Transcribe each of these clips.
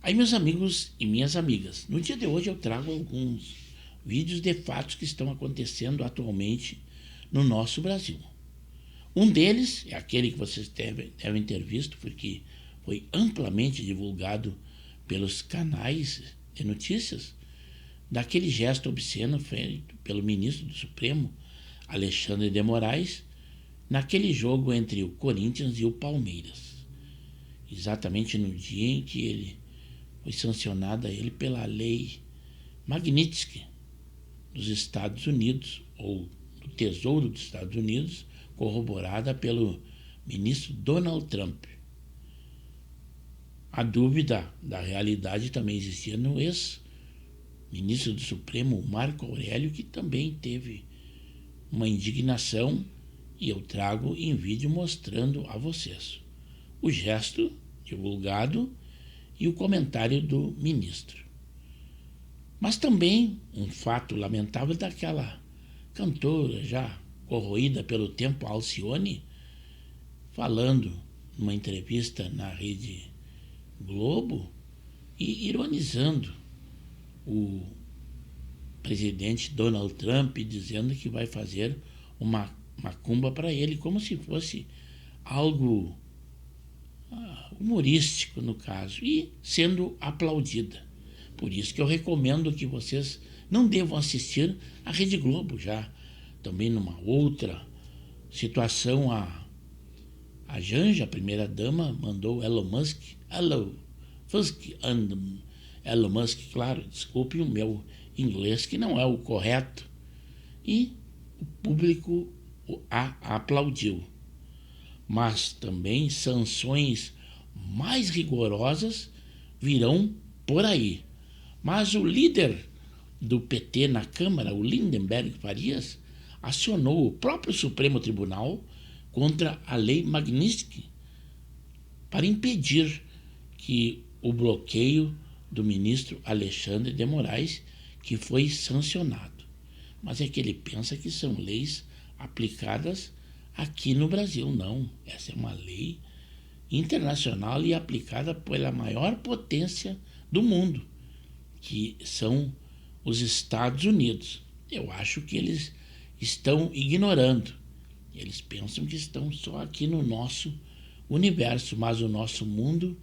Aí, meus amigos e minhas amigas, no dia de hoje eu trago alguns vídeos de fatos que estão acontecendo atualmente no nosso Brasil. Um deles é aquele que vocês devem ter visto, porque foi amplamente divulgado pelos canais de notícias, daquele gesto obsceno feito pelo ministro do Supremo, Alexandre de Moraes, naquele jogo entre o Corinthians e o Palmeiras. Exatamente no dia em que ele foi sancionada pela lei Magnitsky dos Estados Unidos, ou do Tesouro dos Estados Unidos, corroborada pelo ministro Donald Trump. A dúvida da realidade também existia no ex-ministro do Supremo, Marco Aurélio, que também teve uma indignação, e eu trago em vídeo mostrando a vocês o gesto divulgado e o comentário do ministro. Mas também um fato lamentável daquela cantora já corroída pelo tempo, Alcione, falando numa entrevista na Rede Globo e ironizando o presidente Donald Trump, dizendo que vai fazer uma macumba para ele, como se fosse algo humorístico no caso, e sendo aplaudida. Por isso que eu recomendo que vocês não devam assistir a Rede Globo. Já também numa outra situação, a Janja, a primeira-dama, mandou Elon Musk, claro, desculpe o meu inglês, que não é o correto, e o público a aplaudiu. Mas também sanções mais rigorosas virão por aí. Mas o líder do PT na Câmara, o Lindenberg Farias, acionou o próprio Supremo Tribunal contra a lei Magnitsky para impedir que o bloqueio do ministro Alexandre de Moraes, que foi sancionado. Mas é que ele pensa que são leis aplicadas aqui no Brasil. Não, essa é uma lei internacional e aplicada pela maior potência do mundo, que são os Estados Unidos. Eu acho que eles estão ignorando. Eles pensam que estão só aqui no nosso universo, mas o nosso mundo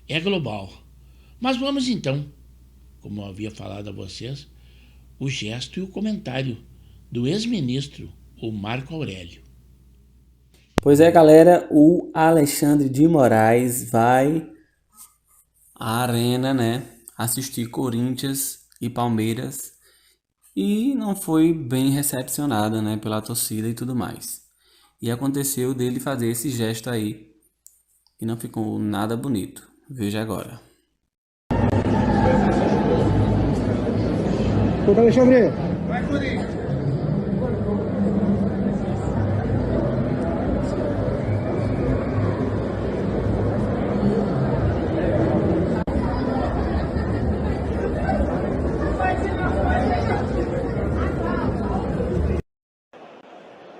é global. Mas vamos então, como eu havia falado a vocês, o gesto e o comentário do ex-ministro, o Marco Aurélio. Pois é, galera, o Alexandre de Moraes vai à arena, né, assistir Corinthians e Palmeiras, e não foi bem recepcionado, né, pela torcida e tudo mais. E aconteceu dele fazer esse gesto aí, e não ficou nada bonito. Veja agora. Doutor Alexandre. Vai, Corinthians.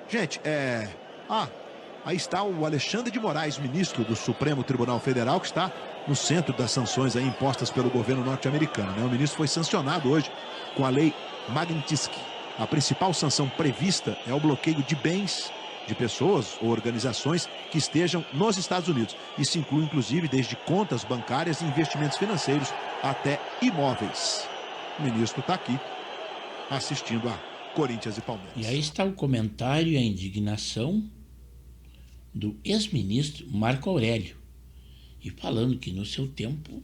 Gente, aí está o Alexandre de Moraes, ministro do Supremo Tribunal Federal, que está no centro das sanções aí impostas pelo governo norte-americano, né? O ministro foi sancionado hoje com a lei Magnitsky. A principal sanção prevista é o bloqueio de bens de pessoas ou organizações que estejam nos Estados Unidos. Isso inclui, inclusive, desde contas bancárias e investimentos financeiros até imóveis. O ministro está aqui assistindo a Corinthians e Palmeiras. E aí está o comentário e a indignação do ex-ministro Marco Aurélio, e falando que no seu tempo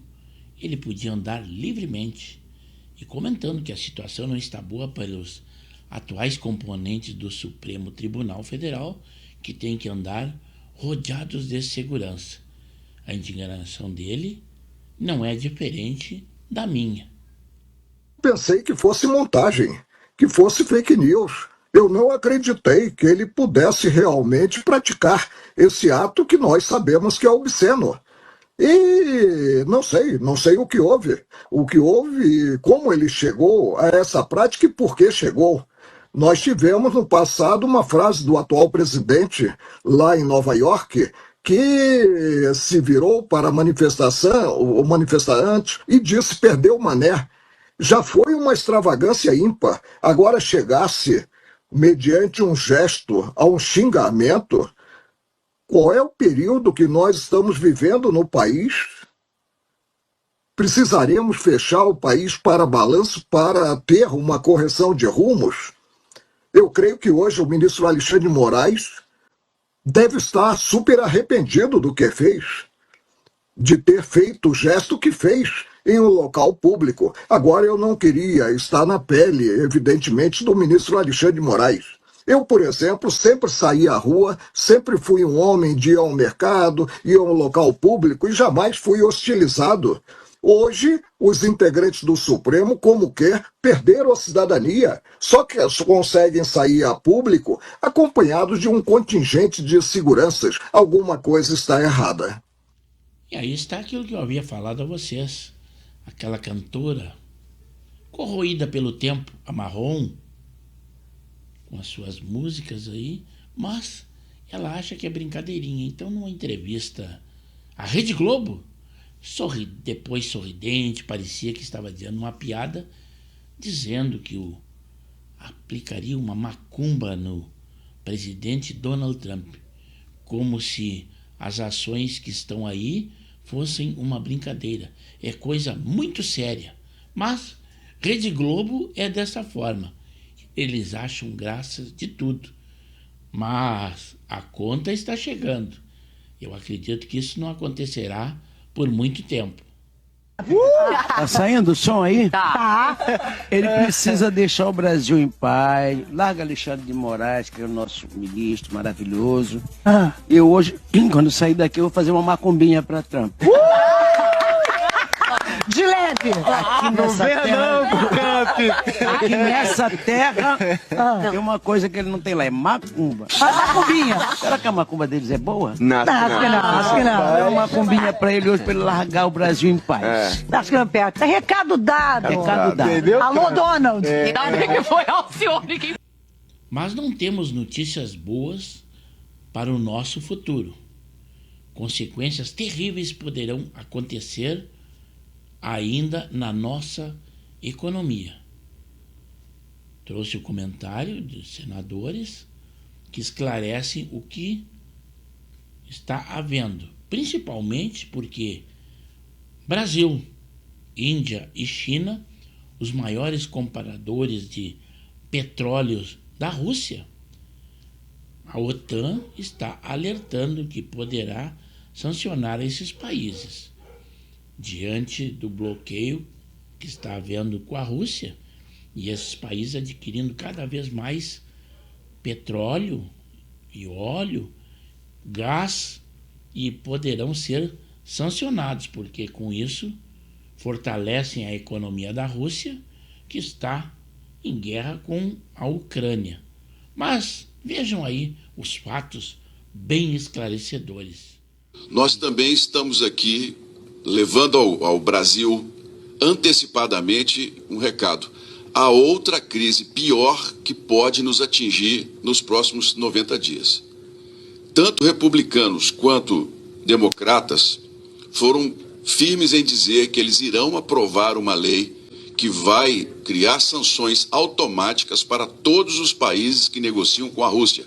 ele podia andar livremente, e comentando que a situação não está boa para os atuais componentes do Supremo Tribunal Federal, que tem que andar rodeados de segurança. A indignação dele não é diferente da minha. Pensei que fosse montagem, que fosse fake news. Eu não acreditei que ele pudesse realmente praticar esse ato que nós sabemos que é obsceno. E não sei o que houve. O que houve, como ele chegou a essa prática e por que chegou. Nós tivemos no passado uma frase do atual presidente lá em Nova York, que se virou para a manifestação, o manifestante, e disse perdeu o mané. Já foi uma extravagância ímpar. Agora chegasse, mediante um gesto, a um xingamento, qual é o período que nós estamos vivendo no país? Precisaremos fechar o país para balanço para ter uma correção de rumos? Eu creio que hoje o ministro Alexandre de Moraes deve estar super arrependido do que fez, de ter feito o gesto que fez em um local público. Agora, eu não queria estar na pele, evidentemente, do ministro Alexandre de Moraes. Eu, por exemplo, sempre saí à rua, sempre fui um homem de ir ao mercado, ir a um local público e jamais fui hostilizado. Hoje, os integrantes do Supremo, como quer, perderam a cidadania. Só que conseguem sair a público acompanhados de um contingente de seguranças. Alguma coisa está errada. E aí está aquilo que eu havia falado a vocês. Aquela cantora, corroída pelo tempo, a Marrom, com as suas músicas aí, mas ela acha que é brincadeirinha. Então, numa entrevista à Rede Globo, depois sorridente, parecia que estava dizendo uma piada, dizendo que aplicaria uma macumba no presidente Donald Trump, como se as ações que estão aí fossem uma brincadeira. É coisa muito séria. Mas Rede Globo é dessa forma. Eles acham graça de tudo. Mas a conta está chegando. Eu acredito que isso não acontecerá por muito tempo. Tá saindo o som aí? Tá. Ele precisa deixar o Brasil em paz. Larga Alexandre de Moraes, que é o nosso ministro maravilhoso. Eu hoje, quando sair daqui, eu vou fazer uma macumbinha pra Trump. De leve! Aqui nessa terra tem uma coisa que ele não tem lá, é macumba. Macumbinha! Será que a macumba deles é boa? Não, acho que não. É uma macumbinha pra ele hoje, pra ele largar o Brasil em paz. Acho que não pega. Tá recado dado. Recado dado. Entendeu? Alô, Donald! Que foi Alcione que... Mas não temos notícias boas para o nosso futuro. Consequências terríveis poderão acontecer ainda na nossa economia. Trouxe o comentário dos senadores que esclarecem o que está havendo, principalmente porque Brasil, Índia e China, os maiores compradores de petróleo da Rússia, a OTAN está alertando que poderá sancionar esses países. Diante do bloqueio que está havendo com a Rússia e esses países adquirindo cada vez mais petróleo e óleo, gás, e poderão ser sancionados, porque com isso fortalecem a economia da Rússia, que está em guerra com a Ucrânia. Mas vejam aí os fatos bem esclarecedores. Nós também estamos aqui levando ao Brasil antecipadamente um recado. Há outra crise pior que pode nos atingir nos próximos 90 dias. Tanto republicanos quanto democratas foram firmes em dizer que eles irão aprovar uma lei que vai criar sanções automáticas para todos os países que negociam com a Rússia.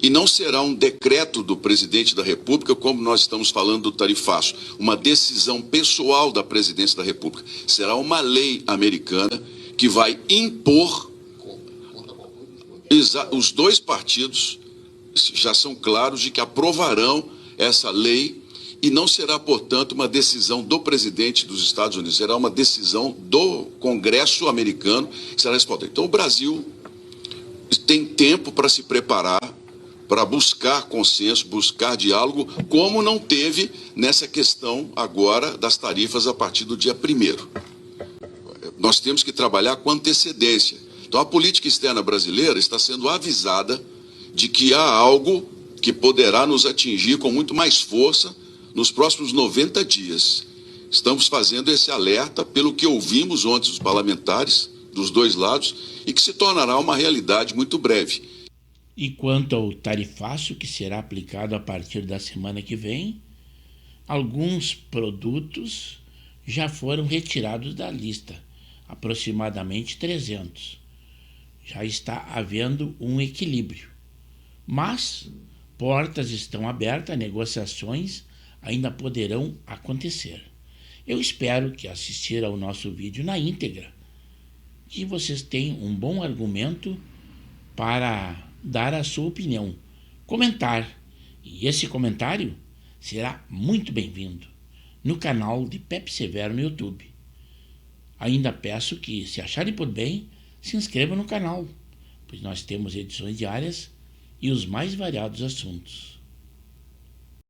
E não será um decreto do presidente da República, como nós estamos falando do tarifaço, uma decisão pessoal da presidência da República. Será uma lei americana que vai impor. Os dois partidos já são claros de que aprovarão essa lei e não será, portanto, uma decisão do presidente dos Estados Unidos, será uma decisão do Congresso americano que será respondida. Então, o Brasil tem tempo para se preparar, para buscar consenso, buscar diálogo, como não teve nessa questão agora das tarifas a partir do dia 1º. Nós temos que trabalhar com antecedência. Então, a política externa brasileira está sendo avisada de que há algo que poderá nos atingir com muito mais força nos próximos 90 dias. Estamos fazendo esse alerta pelo que ouvimos ontem dos parlamentares dos dois lados e que se tornará uma realidade muito breve. E quanto ao tarifaço que será aplicado a partir da semana que vem, alguns produtos já foram retirados da lista, aproximadamente 300. Já está havendo um equilíbrio, mas portas estão abertas, negociações ainda poderão acontecer. Eu espero que assistir ao nosso vídeo na íntegra, que vocês tenham um bom argumento para dar a sua opinião, comentar, e esse comentário será muito bem-vindo no canal de Pepe Severo no YouTube. Ainda peço que, se acharem por bem, se inscrevam no canal, pois nós temos edições diárias e os mais variados assuntos.